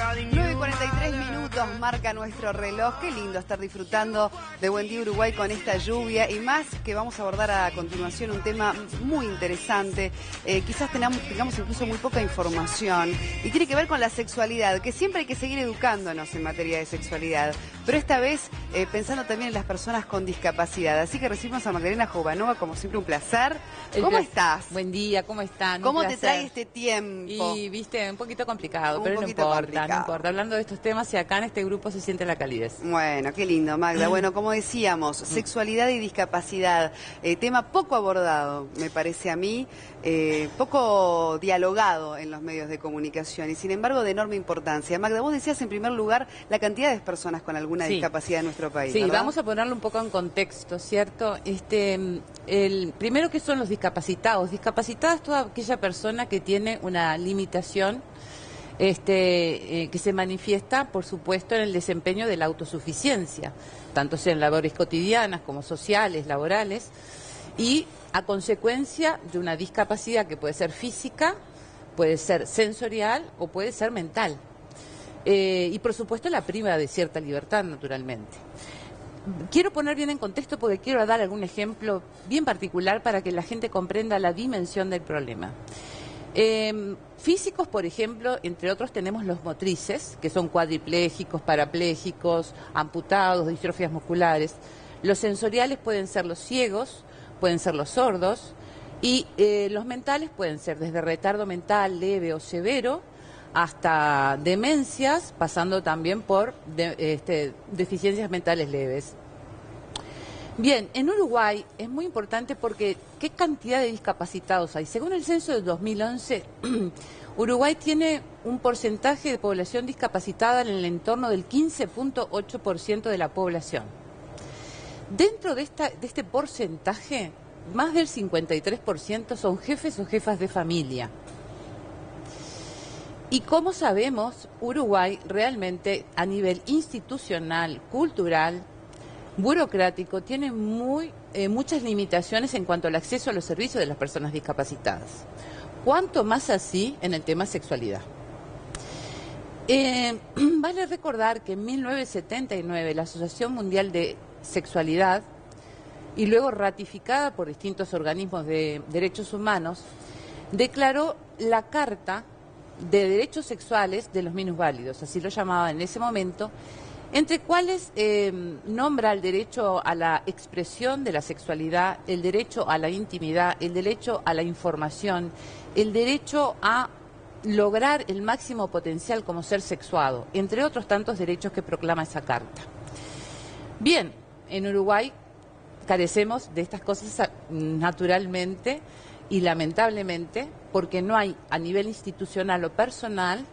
9:43 marca nuestro reloj. Qué lindo estar disfrutando de Buen Día Uruguay con esta lluvia y más que vamos a abordar a continuación un tema muy interesante. Quizás tengamos incluso muy poca información y tiene que ver con la sexualidad, que siempre hay que seguir educándonos en materia de sexualidad, pero esta vez pensando también en las personas con discapacidad. Así que recibimos a Magdalena Jovanova, como siempre un placer. ¿Cómo estás? Buen día, ¿cómo están? ¿Cómo te trae este tiempo? Y viste, un poquito complicado, pero no importa. Hablando de estos temas y acá en este grupo se siente la calidez. Bueno, qué lindo, Magda. Bueno, como decíamos, sexualidad y discapacidad, tema poco abordado, me parece a mí, poco dialogado en los medios de comunicación y sin embargo de enorme importancia. Magda, vos decías en primer lugar la cantidad de personas con alguna discapacidad en nuestro país, Sí, ¿verdad? vamos a ponerlo un poco en contexto, ¿cierto? El primero, que son los discapacitados. Discapacitada es toda aquella persona que tiene una limitación que se manifiesta, por supuesto, en el desempeño de la autosuficiencia, tanto sea en labores cotidianas como sociales, laborales, y a consecuencia de una discapacidad que puede ser física, puede ser sensorial o puede ser mental. Y por supuesto la priva de cierta libertad, naturalmente. Quiero poner bien en contexto porque quiero dar algún ejemplo bien particular para que la gente comprenda la dimensión del problema. Físicos, por ejemplo, entre otros tenemos los motrices, que son cuadriplégicos, parapléjicos, amputados, distrofias musculares. Los sensoriales pueden ser los ciegos, pueden ser los sordos, y los mentales pueden ser desde retardo mental leve o severo hasta demencias, pasando también por deficiencias mentales leves. Bien, en Uruguay es muy importante porque ¿qué cantidad de discapacitados hay? Según el censo de 2011, Uruguay tiene un porcentaje de población discapacitada en el entorno del 15.8% de la población. Dentro de este porcentaje, más del 53% son jefes o jefas de familia. Y como sabemos, Uruguay realmente a nivel institucional, cultural, burocrático, tiene muchas limitaciones en cuanto al acceso a los servicios de las personas discapacitadas. Cuanto más así en el tema sexualidad. Vale recordar que en 1979 la Asociación Mundial de Sexualidad, y luego ratificada por distintos organismos de derechos humanos, declaró la Carta de Derechos Sexuales de los Minusválidos, así lo llamaba en ese momento, entre cuales nombra el derecho a la expresión de la sexualidad, el derecho a la intimidad, el derecho a la información, el derecho a lograr el máximo potencial como ser sexuado, entre otros tantos derechos que proclama esa carta. Bien, en Uruguay carecemos de estas cosas naturalmente y lamentablemente, porque no hay a nivel institucional o personal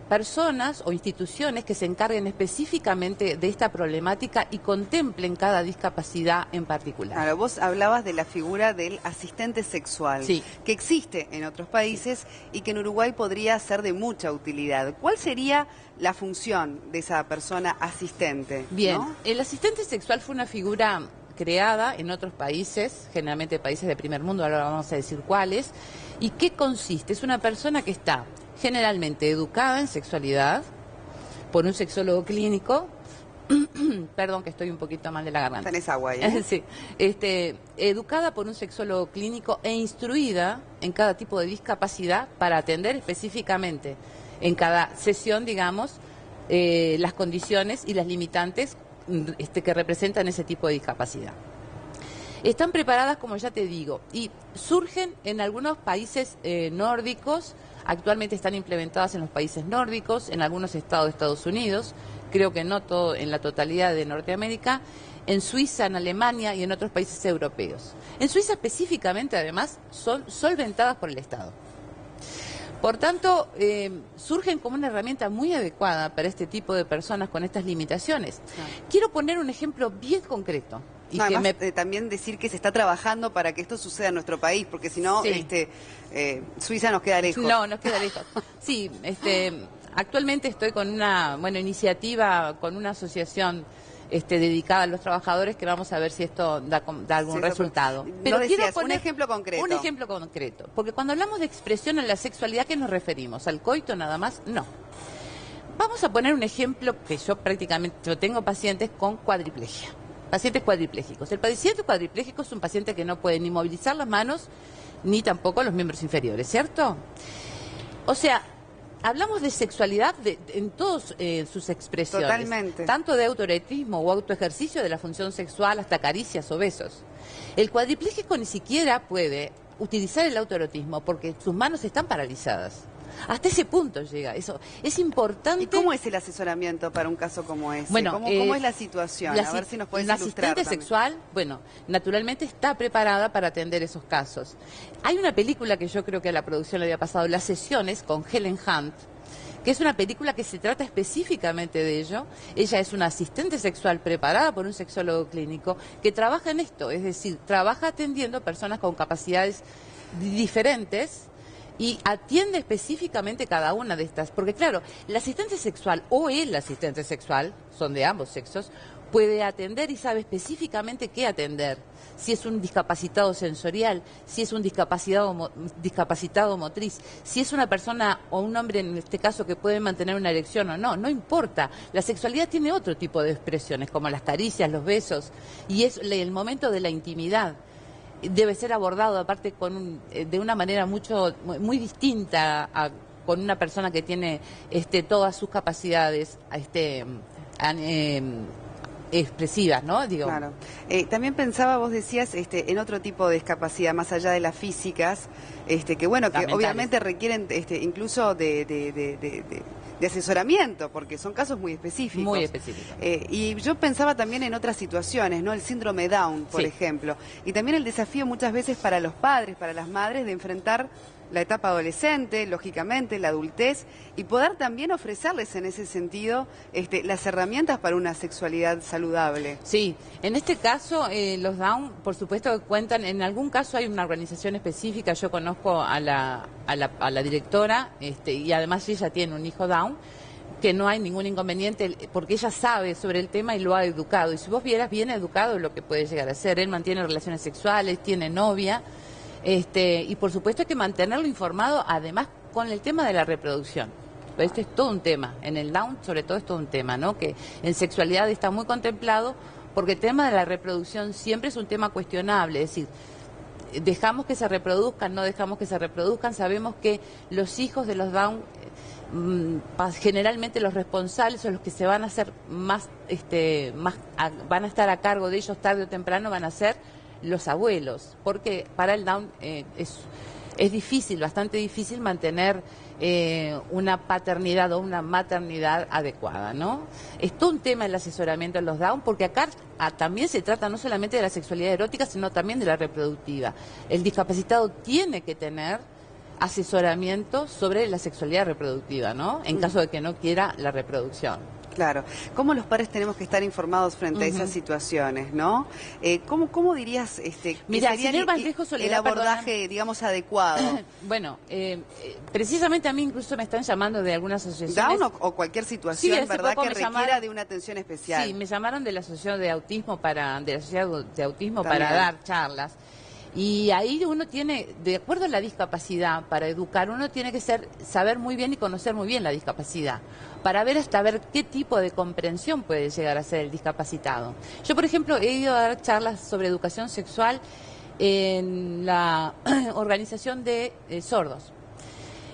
personas o instituciones que se encarguen específicamente de esta problemática y contemplen cada discapacidad en particular. Claro, vos hablabas de la figura del asistente sexual, sí, que existe en otros países y que en Uruguay podría ser de mucha utilidad. ¿Cuál sería la función de esa persona asistente? Bien, ¿no? El asistente sexual fue una figura creada en otros países, generalmente países de primer mundo, ahora vamos a decir cuáles. ¿Y qué consiste? Es una persona que está generalmente educada en sexualidad por un sexólogo clínico, perdón que estoy un poquito mal de la garganta. Tenés agua ahí, ¿eh? Sí, educada por un sexólogo clínico e instruida en cada tipo de discapacidad para atender específicamente en cada sesión, digamos, las condiciones y las limitantes que representan ese tipo de discapacidad. Están preparadas, como ya te digo, y surgen en algunos países nórdicos. Actualmente están implementadas en los países nórdicos, en algunos estados de Estados Unidos, creo que no todo, en la totalidad de Norteamérica, en Suiza, en Alemania y en otros países europeos. En Suiza específicamente, además, son solventadas por el Estado. Por tanto, surgen como una herramienta muy adecuada para este tipo de personas con estas limitaciones. Claro. Quiero poner un ejemplo bien concreto. Y no, además, también decir que se está trabajando para que esto suceda en nuestro país, porque si no, sí, Suiza nos queda lejos. No, nos queda lejos. Sí, actualmente estoy con una iniciativa, con una asociación dedicada a los trabajadores, que vamos a ver si esto da algún resultado. Pero quiero poner un ejemplo concreto. Un ejemplo concreto. Porque cuando hablamos de expresión en la sexualidad, ¿qué nos referimos? ¿Al coito nada más? No. Vamos a poner un ejemplo que yo tengo pacientes con cuadriplegia. Pacientes cuadriplégicos. El paciente cuadripléjico es un paciente que no puede ni movilizar las manos ni tampoco los miembros inferiores, ¿cierto? O sea, hablamos de sexualidad en todas sus expresiones. Totalmente. Tanto de autoerotismo o autoejercicio de la función sexual hasta caricias o besos. El cuadripléjico ni siquiera puede utilizar el autoerotismo porque sus manos están paralizadas. Hasta ese punto llega. Eso es importante. ¿Y cómo es el asesoramiento para un caso como ese? Bueno, ¿Cómo es la situación? A ver si nos puedes ilustrar. La asistente sexual, bueno, naturalmente está preparada para atender esos casos. Hay una película que yo creo que a la producción le había pasado, Las Sesiones, con Helen Hunt, que es una película que se trata específicamente de ello. Ella es una asistente sexual preparada por un sexólogo clínico que trabaja en esto, es decir, trabaja atendiendo a personas con capacidades diferentes y atiende específicamente cada una de estas. Porque claro, el asistente sexual o el asistente sexual, son de ambos sexos, puede atender y sabe específicamente qué atender. Si es un discapacitado sensorial, si es un discapacitado motriz, si es una persona o un hombre en este caso que puede mantener una erección o no, no importa. La sexualidad tiene otro tipo de expresiones, como las caricias, los besos, y es el momento de la intimidad. Debe ser abordado aparte de una manera muy distinta con una persona que tiene todas sus capacidades expresivas, ¿no? Digo. Claro. También pensaba, vos decías, en otro tipo de discapacidad, más allá de las físicas, que bueno, que obviamente requieren incluso de asesoramiento, porque son casos muy específicos. Muy específicos. Y yo pensaba también en otras situaciones, ¿no? El síndrome Down, por ejemplo. Y también el desafío muchas veces para los padres, para las madres, de enfrentar la etapa adolescente, lógicamente, la adultez, y poder también ofrecerles en ese sentido las herramientas para una sexualidad saludable. Sí, en este caso los Down, por supuesto, cuentan, en algún caso hay una organización específica, yo conozco a la directora, y además ella tiene un hijo Down, que no hay ningún inconveniente, porque ella sabe sobre el tema y lo ha educado, y si vos vieras bien educado lo que puede llegar a ser, él mantiene relaciones sexuales, tiene novia, y por supuesto hay que mantenerlo informado, además con el tema de la reproducción. Este es todo un tema, en el Down sobre todo es todo un tema, ¿no? Que en sexualidad está muy contemplado, porque el tema de la reproducción siempre es un tema cuestionable, es decir, dejamos que se reproduzcan, no dejamos que se reproduzcan, sabemos que los hijos de los Down, generalmente los responsables o los que se van a hacer van a estar a cargo de ellos tarde o temprano van a ser los abuelos, porque para el Down es difícil, bastante difícil mantener una paternidad o una maternidad adecuada, ¿no? Es todo un tema el asesoramiento en los Down, porque acá también se trata no solamente de la sexualidad erótica, sino también de la reproductiva. El discapacitado tiene que tener asesoramiento sobre la sexualidad reproductiva, ¿no? En caso de que no quiera la reproducción. Claro. ¿Cómo los padres tenemos que estar informados frente a esas situaciones, no? ¿Cómo dirías Mira, sería el abordaje, digamos, adecuado? Bueno, precisamente a mí incluso me están llamando de algunas asociaciones. ¿Down o cualquier situación, verdad, que requiera de una atención especial? Sí, me llamaron de la Asociación de Autismo para dar charlas. Y ahí uno tiene, de acuerdo a la discapacidad, para educar, uno tiene que saber muy bien y conocer muy bien la discapacidad, para ver qué tipo de comprensión puede llegar a ser el discapacitado. Yo, por ejemplo, he ido a dar charlas sobre educación sexual en la organización de sordos.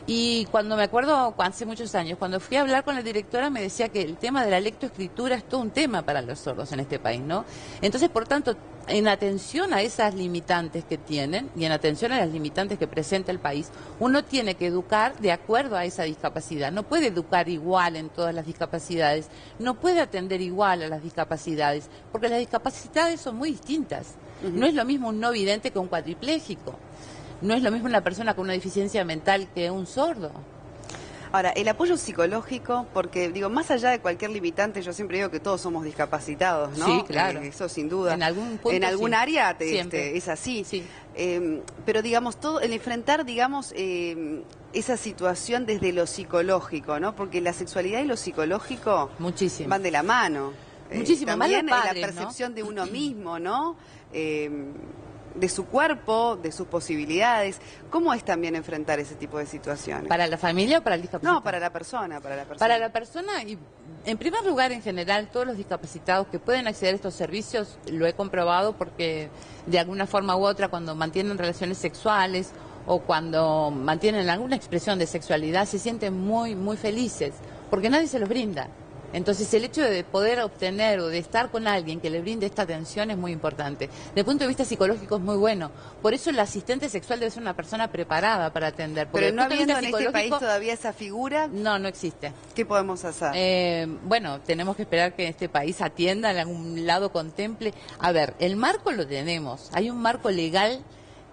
Y cuando me acuerdo, hace muchos años, cuando fui a hablar con la directora, me decía que el tema de la lectoescritura es todo un tema para los sordos en este país, ¿no? Entonces, por tanto, en atención a esas limitantes que tienen y en atención a las limitantes que presenta el país, uno tiene que educar de acuerdo a esa discapacidad. No puede educar igual en todas las discapacidades, no puede atender igual a las discapacidades, porque las discapacidades son muy distintas. No es lo mismo un no vidente que un cuadripléjico. No es lo mismo una persona con una deficiencia mental que un sordo. Ahora, el apoyo psicológico, porque digo, más allá de cualquier limitante, yo siempre digo que todos somos discapacitados, ¿no? Sí, claro. Eso sin duda. En algún punto, en algún área es así. Sí. Pero digamos, el enfrentar, digamos, esa situación desde lo psicológico, ¿no? Porque la sexualidad y lo psicológico muchísimo van de la mano. Muchísimo, más los también padres, la percepción de uno mismo, ¿no? De su cuerpo, de sus posibilidades. ¿Cómo es también enfrentar ese tipo de situaciones? ¿Para la familia o para el discapacitado? No, para la persona, Para la persona, y en primer lugar, en general, todos los discapacitados que pueden acceder a estos servicios, lo he comprobado porque de alguna forma u otra, cuando mantienen relaciones sexuales o cuando mantienen alguna expresión de sexualidad, se sienten muy, muy felices, porque nadie se los brinda. Entonces, el hecho de poder obtener o de estar con alguien que le brinde esta atención es muy importante. Desde el punto de vista psicológico es muy bueno. Por eso el asistente sexual debe ser una persona preparada para atender. Pero no habiendo en este país todavía esa figura... No, no existe. ¿Qué podemos hacer? Bueno, tenemos que esperar que este país atienda, en algún lado contemple. A ver, el marco lo tenemos. Hay un marco legal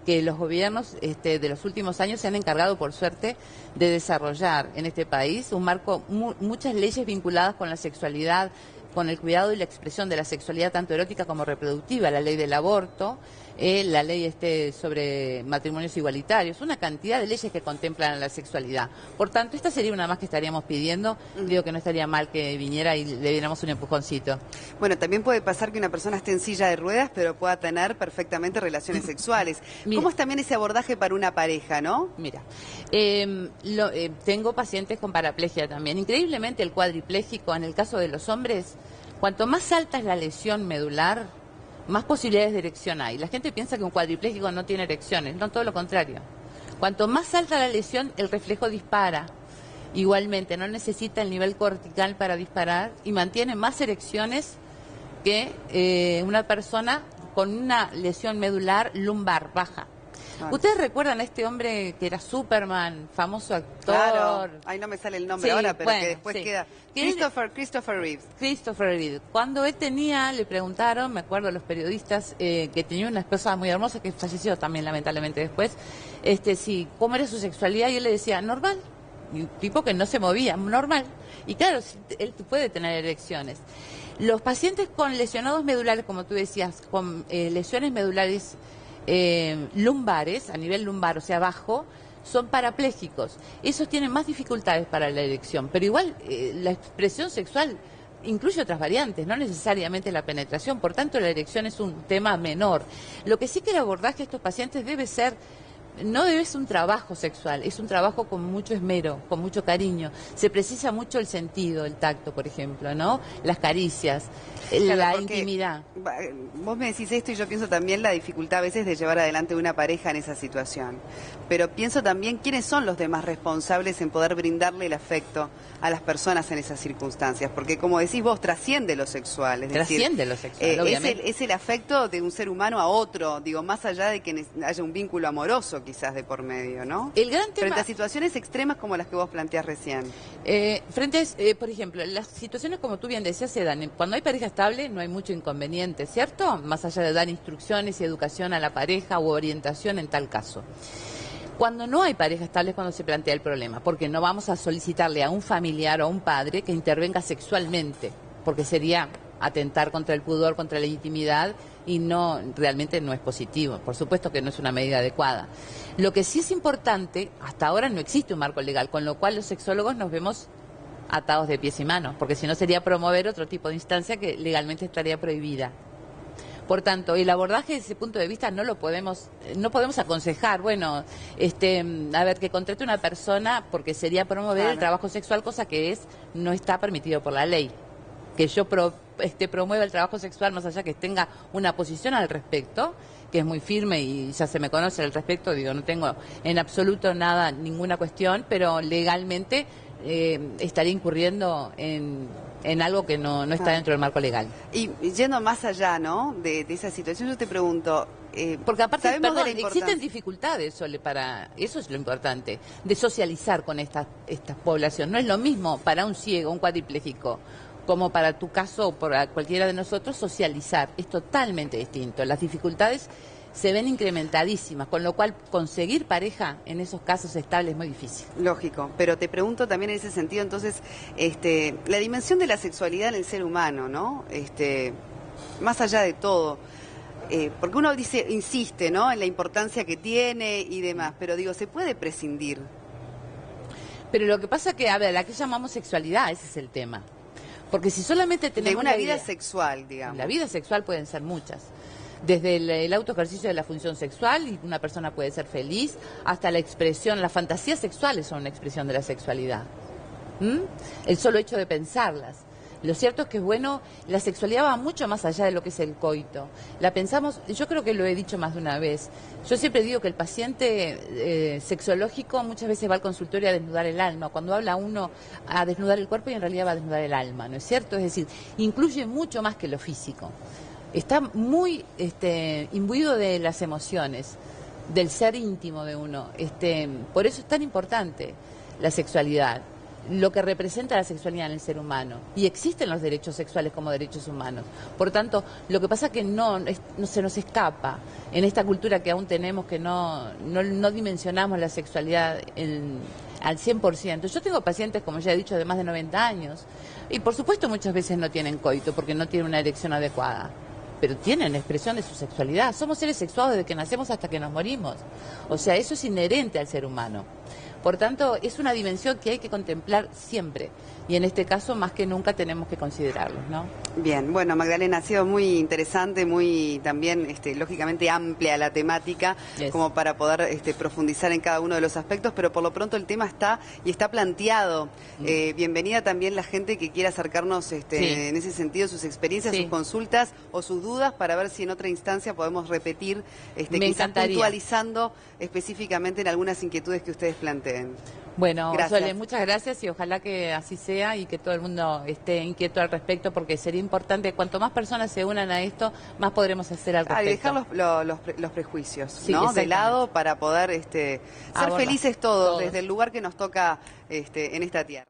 que los gobiernos de los últimos años se han encargado, por suerte, de desarrollar en este país un marco, muchas leyes vinculadas con la sexualidad, con el cuidado y la expresión de la sexualidad tanto erótica como reproductiva, la ley del aborto, la ley sobre matrimonios igualitarios, una cantidad de leyes que contemplan la sexualidad. Por tanto, esta sería una más que estaríamos pidiendo. Digo que no estaría mal que viniera y le diéramos un empujoncito. Bueno, también puede pasar que una persona esté en silla de ruedas, pero pueda tener perfectamente relaciones sexuales. Mira, ¿cómo es también ese abordaje para una pareja, no? Mira, tengo pacientes con paraplegia también. Increíblemente el cuadripléjico, en el caso de los hombres, cuanto más alta es la lesión medular, más posibilidades de erección hay. La gente piensa que un cuadripléjico no tiene erecciones, no, todo lo contrario. Cuanto más alta la lesión, el reflejo dispara. Igualmente, no necesita el nivel cortical para disparar y mantiene más erecciones que una persona con una lesión medular lumbar baja. Claro. ¿Ustedes recuerdan a este hombre que era Superman, famoso actor? Claro, ahí no me sale el nombre ahora, pero bueno, que después queda... Christopher Reeves. Christopher Reeves. Cuando él le preguntaron, me acuerdo a los periodistas, que tenía una esposa muy hermosa, que falleció también lamentablemente después, cómo era su sexualidad, y él le decía, normal. Y un tipo que no se movía, normal. Y claro, él puede tener erecciones. Los pacientes con lesionados medulares, como tú decías, con lesiones medulares lumbares, a nivel lumbar, o sea, bajo, son parapléjicos. Esos tienen más dificultades para la erección, pero igual la expresión sexual incluye otras variantes, no necesariamente la penetración, por tanto la erección es un tema menor. Lo que sí que el abordaje de estos pacientes no debe ser un trabajo sexual, es un trabajo con mucho esmero, con mucho cariño. Se precisa mucho el sentido, el tacto, por ejemplo, ¿no? Las caricias, claro, la intimidad. Vos me decís esto y yo pienso también la dificultad a veces de llevar adelante una pareja en esa situación. Pero pienso también quiénes son los demás responsables en poder brindarle el afecto a las personas en esas circunstancias. Porque como decís vos, trasciende lo sexual. Trasciende lo sexual, obviamente. Es el afecto de un ser humano a otro, digo, más allá de que haya un vínculo amoroso quizás de por medio, ¿no? El gran tema... Frente a situaciones extremas como las que vos planteás recién. Por ejemplo, las situaciones como tú bien decías se dan. Cuando hay pareja estable no hay mucho inconveniente, ¿cierto? Más allá de dar instrucciones y educación a la pareja u orientación en tal caso. Cuando no hay pareja estable es cuando se plantea el problema, porque no vamos a solicitarle a un familiar o a un padre que intervenga sexualmente, porque sería atentar contra el pudor, contra la intimidad, y realmente no es positivo. Por supuesto que no es una medida adecuada. Lo que sí es importante, hasta ahora no existe un marco legal, con lo cual los sexólogos nos vemos atados de pies y manos, porque si no sería promover otro tipo de instancia que legalmente estaría prohibida. Por tanto, el abordaje desde ese punto de vista no podemos aconsejar, bueno, a ver, que contrate una persona porque sería promover el trabajo sexual, cosa que no está permitido por la ley. Que yo promueva el trabajo sexual más allá que tenga una posición al respecto, que es muy firme y ya se me conoce al respecto, digo, no tengo en absoluto ninguna cuestión, pero legalmente estaría incurriendo en algo que no está dentro del marco legal. Y yendo más allá, ¿no?, de esa situación, yo te pregunto... porque aparte, existen dificultades, Sole, eso es lo importante, de socializar con esta población. No es lo mismo para un ciego, un cuadripléjico, como para tu caso o para cualquiera de nosotros, socializar. Es totalmente distinto. Las dificultades se ven incrementadísimas, con lo cual conseguir pareja en esos casos estables es muy difícil. Lógico, pero te pregunto también en ese sentido, entonces, la dimensión de la sexualidad en el ser humano, ¿no? Más allá de todo, porque uno insiste, ¿no?, en la importancia que tiene y demás, pero digo, ¿se puede prescindir? Pero lo que pasa que, a ver, ¿a qué llamamos sexualidad? Ese es el tema. Porque si solamente tenemos de una la vida idea, sexual, digamos. la vida sexual pueden ser muchas. Desde el auto ejercicio de la función sexual, y una persona puede ser feliz, hasta la expresión, las fantasías sexuales son una expresión de la sexualidad. El solo hecho de pensarlas. Lo cierto es que es bueno, la sexualidad va mucho más allá de lo que es el coito. La pensamos, yo creo que lo he dicho más de una vez. Yo siempre digo que el paciente sexológico muchas veces va al consultorio a desnudar el alma. Cuando habla uno a desnudar el cuerpo y en realidad va a desnudar el alma, ¿no es cierto? Es decir, incluye mucho más que lo físico. Está muy imbuido de las emociones, del ser íntimo de uno. Por eso es tan importante la sexualidad, lo que representa la sexualidad en el ser humano. Y existen los derechos sexuales como derechos humanos. Por tanto, lo que pasa es que no se nos escapa en esta cultura que aún tenemos, que no dimensionamos la sexualidad al 100%. Yo tengo pacientes, como ya he dicho, de más de 90 años. Y por supuesto muchas veces no tienen coito porque no tienen una erección adecuada. Pero tienen expresión de su sexualidad. Somos seres sexuados desde que nacemos hasta que nos morimos. O sea, eso es inherente al ser humano. Por tanto, es una dimensión que hay que contemplar siempre. Y en este caso, más que nunca, tenemos que considerarlo, ¿no? Bien, bueno, Magdalena, ha sido muy interesante, muy también, lógicamente, amplia la temática, como para poder profundizar en cada uno de los aspectos, pero por lo pronto el tema está y está planteado. Bienvenida también la gente que quiera acercarnos en ese sentido, sus experiencias, sus consultas o sus dudas, para ver si en otra instancia podemos repetir, quizás puntualizando específicamente en algunas inquietudes que ustedes planteen. Bueno, Sole, muchas gracias y ojalá que así sea y que todo el mundo esté inquieto al respecto, porque sería importante, cuanto más personas se unan a esto, más podremos hacer al respecto. Y dejar los prejuicios, ¿no? De lado, para poder ser felices todos, desde el lugar que nos toca en esta tierra.